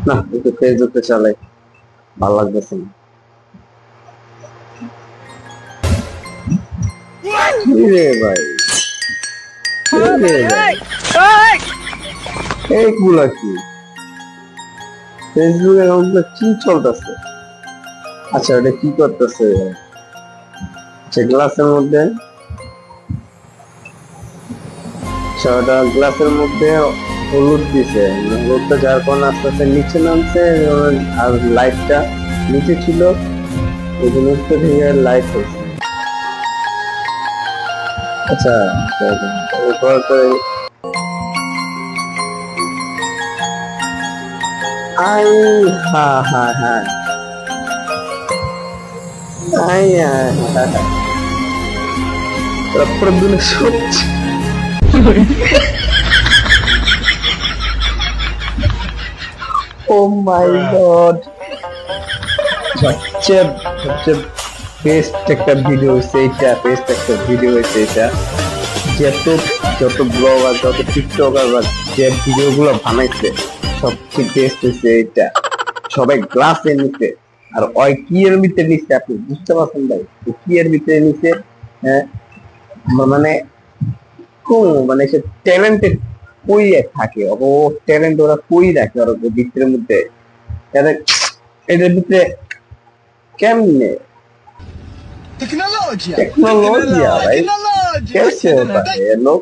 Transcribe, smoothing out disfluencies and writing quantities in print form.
না, একটু ফেসবুকটা চালাই, ভালো লাগতেছে না। কি রে ভাই, কি রে ভাই, এইগুলা কি ফেসবুক অ্যাকাউন্টে কি চলতেছে? আচ্ছা, এটা কি করতেছে? আচ্ছা, গ্লাসের মধ্যে, আচ্ছা ওটা গ্লাসের মধ্যে হলুদ দিছে, হলুদটা যার কারণে আস্তে আস্তে নিচে নামছে। আর লাইটটা নিচে ছিল, ওই জন্য উপর থেকে লাইট হয়েছে। আচ্ছা, এরপর তো I, Ha Ha Ha, I হা হা হা, প্রদ্যুনে সত্যি। ও মাই গড, সবচেয়ে সবচেয়ে বেস্ট একটা ভিডিও হয়েছে এইটা, বেস্ট একটা ভিডিও হয়েছে এটা। যত যত ব্লগার, যত টিকটকার বা যে ভিডিও গুলো বানাইছে, সবচেয়ে বেস্ট হয়েছে এটা। সবাই গ্লাসে নিতে, আর ওই কি এর ভিতরে নিচ্ছে আপনি বুঝতে পারছেন ভাই? ও কি এর ভিতরে নিচ্ছে? হ্যাঁ, মানে মানে সে ট্যালেন্টেড কই থাকে, ও ট্যালেন্ট ওরা কই রাখে ওর ভিতরের মধ্যে? এদের ভিতরে কেমনে Tecnologia, टेक्नोलॉजिया भाई, tecnologia, कैसे होता है ये लोग?